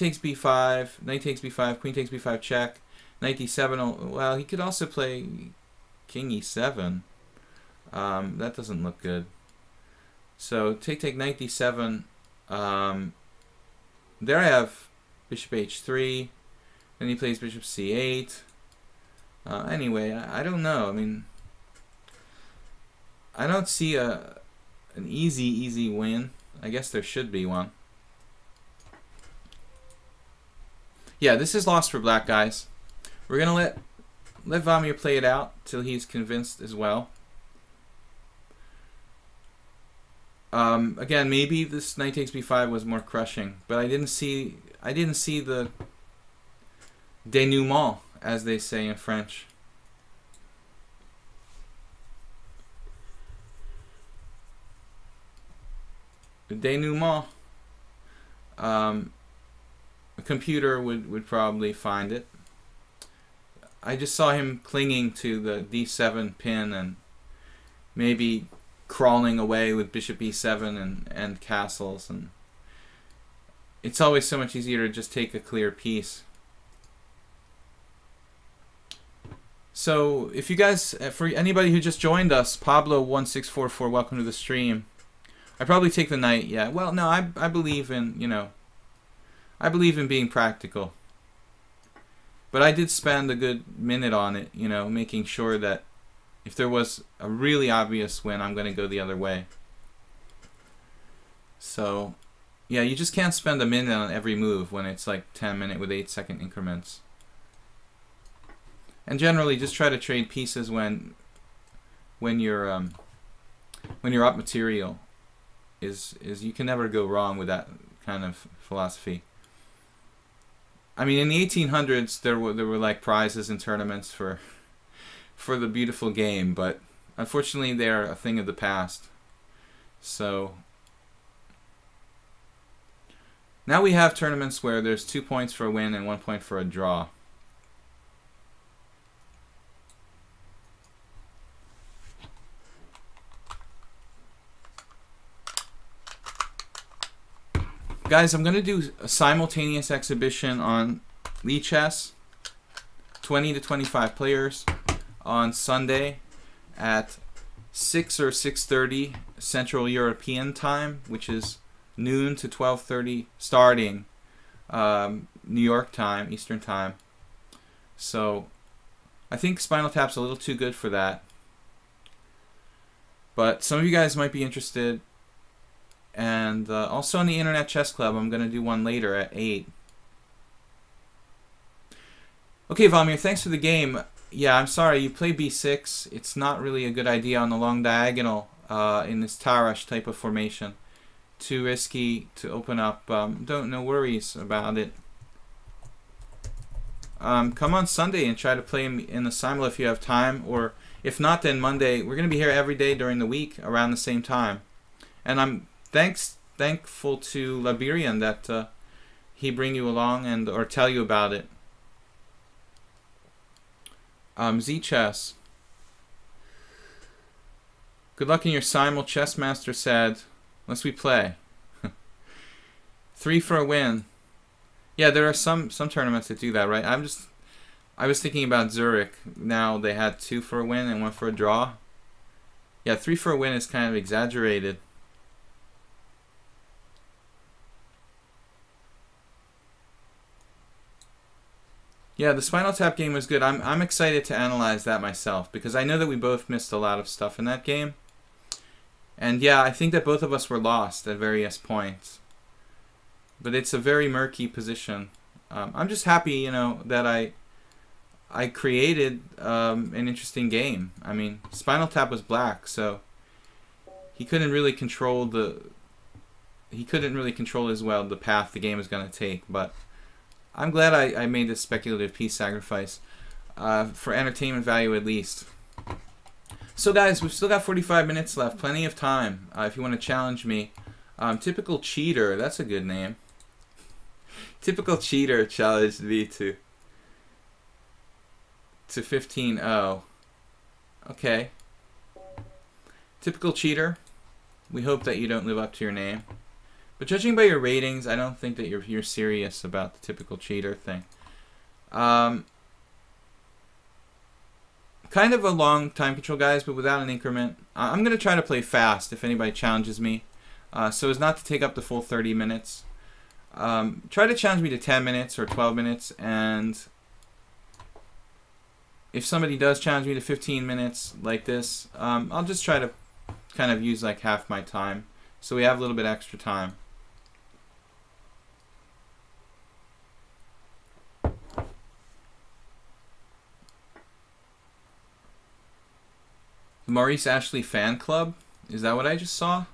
takes b5, knight takes b5, queen takes b5 check, knight d7. Well, he could also play king e7. That doesn't look good. So take knight d7. There I have bishop h3. Then he plays bishop c8. Anyway, I don't know. I mean, I don't see an easy win. I guess there should be one. Yeah, this is lost for black, guys. We're gonna let Vamir play it out till he's convinced as well. Again, maybe this knight takes b5 was more crushing, but I didn't see the dénouement, as they say in French. The dénouement. A computer would probably find it. I just saw him clinging to the d7 pin and maybe crawling away with bishop e7 and castles, and it's always so much easier to just take a clear piece. So if you guys, for anybody who just joined us, Pablo1644, welcome to the stream. I probably take the knight. Yeah, well, no, I believe in, you know, I believe in being practical. But I did spend a good minute on it, you know, making sure that if there was a really obvious win, I'm going to go the other way. So, yeah, you just can't spend a minute on every move when it's like 10-minute with 8-second increments. And generally, just try to trade pieces when you're up material. Is you can never go wrong with that kind of philosophy. I mean, in the 1800s, there were like prizes in tournaments for the beautiful game, but unfortunately, they're a thing of the past. So now we have tournaments where there's 2 points for a win and 1 point for a draw. Guys, I'm going to do a simultaneous exhibition on Lichess, 20 to 25 players, on Sunday at 6 or 6:30 Central European time, which is noon to 12:30 starting New York time, Eastern time. So I think Spinal Tap's a little too good for that. But some of you guys might be interested. And also on the Internet Chess Club, I'm going to do one later at 8. Okay, Vamir, thanks for the game. Yeah, I'm sorry, you play b6. It's not really a good idea on the long diagonal in this Tarash type of formation. Too risky to open up. No worries about it. Come on Sunday and try to play in the simul if you have time. Or if not, then Monday. We're going to be here every day during the week around the same time. And I'm thankful to Liberian that he bring you along or tell you about it. Z-Chess. Good luck in your simul. Chessmaster said, unless we play. 3 for a win. Yeah, there are some tournaments that do that, right? I was thinking about Zurich. Now they had 2 for a win and 1 for a draw. Yeah, 3 for a win is kind of exaggerated. Yeah, the Spinal Tap game was good. I'm excited to analyze that myself because I know that we both missed a lot of stuff in that game. And yeah, I think that both of us were lost at various points. But it's a very murky position. I'm just happy, you know, that I created an interesting game. I mean, Spinal Tap was black, so he couldn't really control as well the path the game was going to take, but I'm glad I made this speculative piece sacrifice for entertainment value at least. So guys, we've still got 45 minutes left, plenty of time if you want to challenge me. Typical Cheater, that's a good name. Typical Cheater challenged me to 15-0. Okay. Typical Cheater, we hope that you don't live up to your name. But judging by your ratings, I don't think that you're serious about the typical cheater thing. Kind of a long time control, guys, but without an increment. I'm going to try to play fast if anybody challenges me, so as not to take up the full 30 minutes. Try to challenge me to 10 minutes or 12 minutes, and if somebody does challenge me to 15 minutes like this, I'll just try to kind of use like half my time, so we have a little bit extra time. The Maurice Ashley fan club? Is that what I just saw?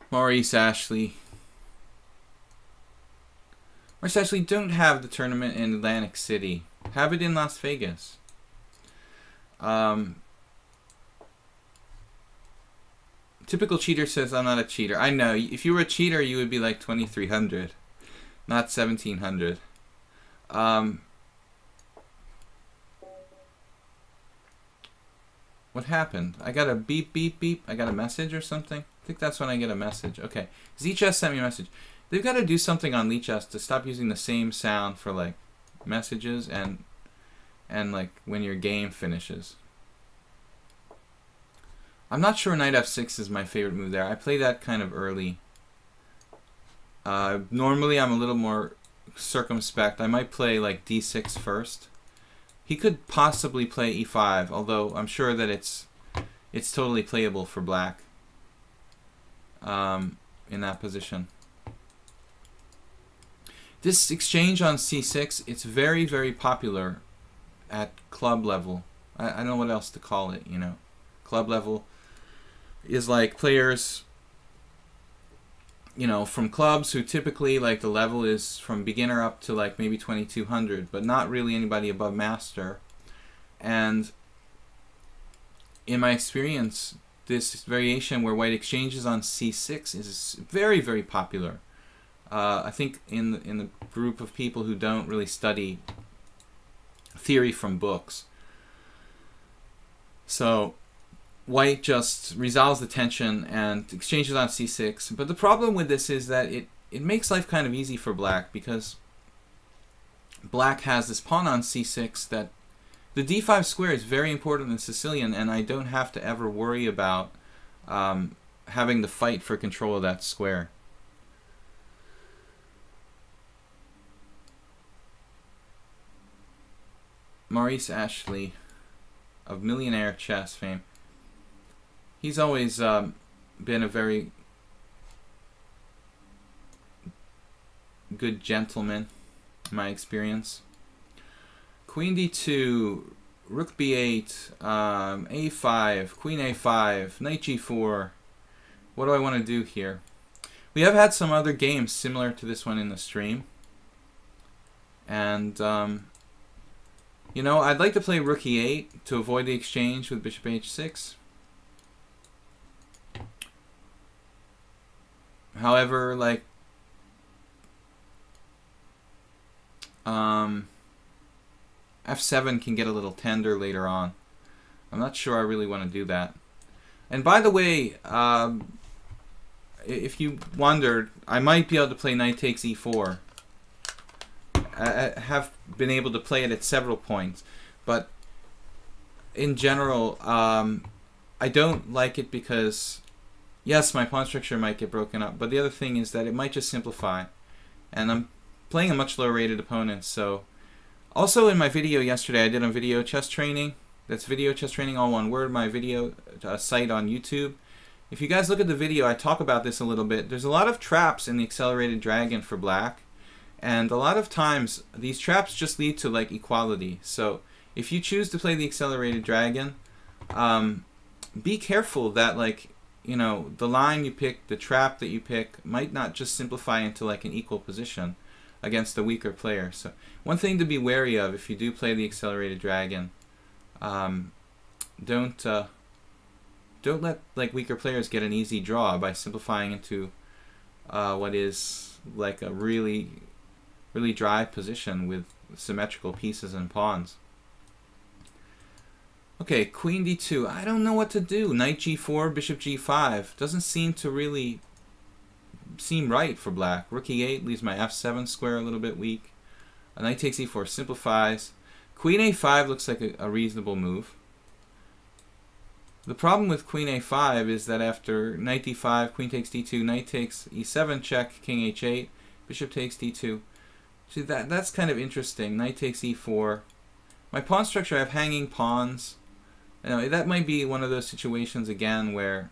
Maurice Ashley. Maurice Ashley, don't have the tournament in Atlantic City. Have it in Las Vegas. Typical cheater says I'm not a cheater. I know. If you were a cheater, you would be like 2,300, not 1,700. What happened? I got a beep, beep, beep. I got a message or something? I think that's when I get a message. Okay. ZChess sent me a message. They've got to do something on Lichess to stop using the same sound for like messages and like when your game finishes. I'm not sure knight f6 is my favorite move there. I play that kind of early. Normally I'm a little more circumspect. I might play like d6 first. He could possibly play e5, although I'm sure that it's totally playable for black in that position. This exchange on c6, it's very, very popular at club level. I don't know what else to call it, you know. Club level is like players, you know, from clubs who typically like the level is from beginner up to like maybe 2200, but not really anybody above master. And in my experience, this variation where white exchanges on c6 is very, very popular. I think in the group of people who don't really study theory from books. So white just resolves the tension and exchanges on c6. But the problem with this is that it makes life kind of easy for black, because black has this pawn on c6 that the d5 square is very important in Sicilian, and I don't have to ever worry about having to fight for control of that square. Maurice Ashley of Millionaire Chess fame. He's always been a very good gentleman, in my experience. Queen d2, rook b8, a5, queen a5, knight g4. What do I want to do here? We have had some other games similar to this one in the stream. And, you know, I'd like to play rook e8 to avoid the exchange with bishop h6. However, like, f7 can get a little tender later on. I'm not sure I really want to do that. And by the way, if you wondered, I might be able to play knight takes e4. I have been able to play it at several points, but in general, I don't like it because, yes, my pawn structure might get broken up, but the other thing is that it might just simplify, and I'm playing a much lower rated opponent. So also in my video yesterday, I did a video chess training. That's video chess training, all one word, my video site on YouTube. If you guys look at the video, I talk about this a little bit. There's a lot of traps in the accelerated dragon for black, and a lot of times these traps just lead to like equality. So if you choose to play the accelerated dragon, be careful that, like, you know, the line you pick, the trap that you pick might not just simplify into like an equal position against a weaker player. So one thing to be wary of if you do play the accelerated dragon, don't let like weaker players get an easy draw by simplifying into what is like a really dry position with symmetrical pieces and pawns. Okay, queen d2. I don't know what to do. Knight g4, bishop g5. Doesn't seem to really seem right for black. Rook e8 leaves my f7 square a little bit weak. A knight takes e4 simplifies. Queen a5 looks like a reasonable move. The problem with queen a5 is that after knight d5, queen takes d2, knight takes e7 check, king h8, bishop takes d2. See, that's kind of interesting. Knight takes e4. My pawn structure, I have hanging pawns. You know, that might be one of those situations again where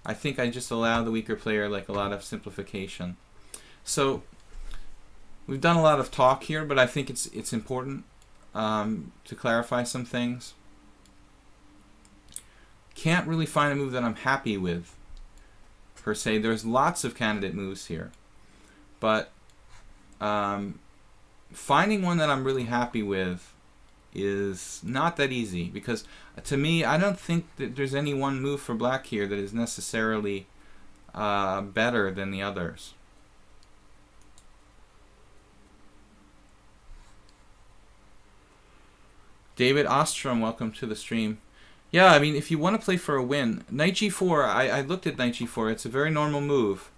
I think I just allow the weaker player like a lot of simplification. So we've done a lot of talk here, but I think it's important to clarify some things. Can't really find a move that I'm happy with, per se. There's lots of candidate moves here, but finding one that I'm really happy with is not that easy, because to me, I don't think that there's any one move for black here that is necessarily better than the others. David Ostrom, welcome to the stream. Yeah, I mean, if you want to play for a win, knight g4, I looked at knight g4. It's a very normal move.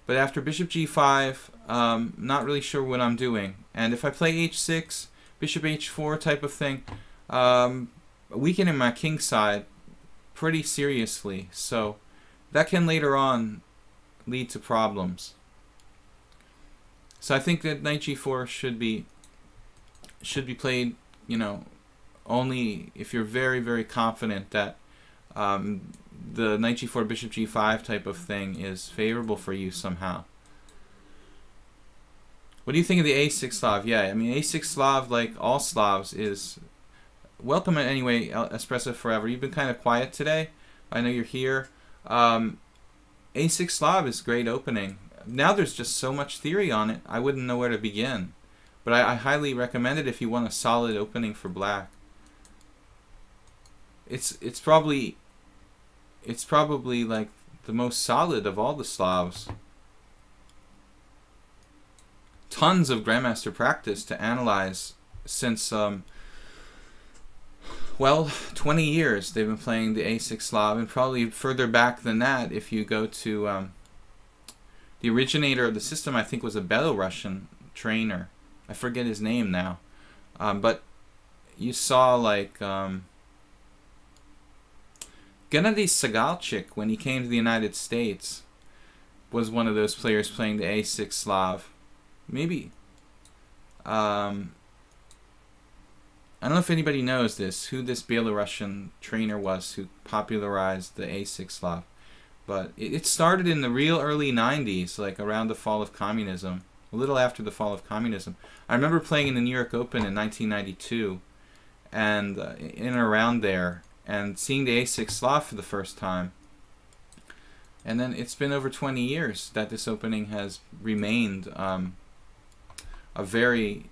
But after bishop g5, not really sure what I'm doing. And if I play h6, bishop h4 type of thing, weakening my king side pretty seriously. So that can later on lead to problems. So I think that knight g4 should be played, you know, only if you're very, very confident that the knight g4, bishop g5 type of thing is favorable for you somehow. What do you think of the a6 Slav? Yeah, I mean, a6 Slav, like all Slavs, is welcome anyway, Espresso Forever. You've been kind of quiet today. I know you're here. A6 Slav is great opening. Now there's just so much theory on it, I wouldn't know where to begin. But I highly recommend it if you want a solid opening for black. It's probably like the most solid of all the Slavs. Tons of Grandmaster practice to analyze since well, 20 years they've been playing the a6 Slav, and probably further back than that if you go to the originator of the system. I think was a Belarusian trainer. I forget his name now, but you saw like Gennady Sagalchik, when he came to the United States, was one of those players playing the a6 Slav. Maybe. I don't know if anybody knows this, who this Belarusian trainer was who popularized the a6 Slav. But it started in the real early 90s, like around the fall of communism, a little after the fall of communism. I remember playing in the New York Open in 1992, and in and around there, and seeing the a6 Slav for the first time. And then it's been over 20 years that this opening has remained a very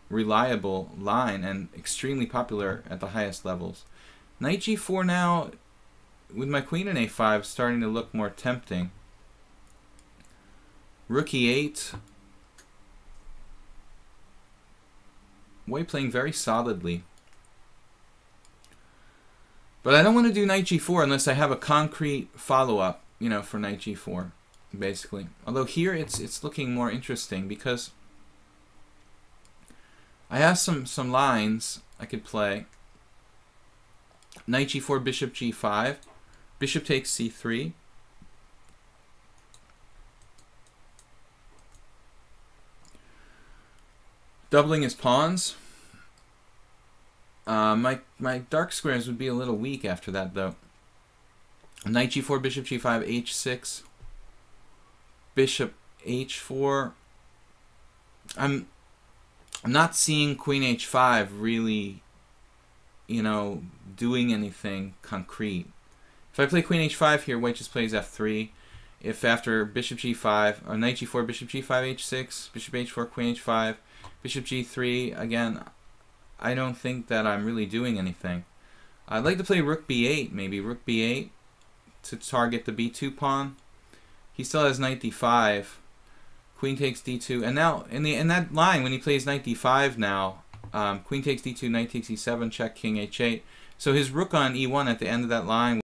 reliable line and extremely popular at the highest levels. Knight g4 now, with my queen in a5, starting to look more tempting. Rook e8. White playing very solidly. But I don't want to do knight g4 unless I have a concrete follow-up, you know, for knight g4, basically. Although here it's looking more interesting because I have some lines I could play. Knight g4, bishop g5, bishop takes c3. Doubling his pawns. My dark squares would be a little weak after that, though. Knight g4, bishop g5, h6, bishop h4. I'm not seeing queen h5 really, you know, doing anything concrete. If I play queen h5 here, white just plays f3. If after bishop g5, or knight g4, bishop g5, h6, bishop h4, queen h5, bishop g3, again, I don't think that I'm really doing anything. I'd like to play rook b8, maybe rook b8 to target the b2 pawn. He still has knight d5, queen takes d2, and now in that line when he plays knight d5 now, queen takes d2, knight takes e7, check, king h8. So his rook on e1 at the end of that line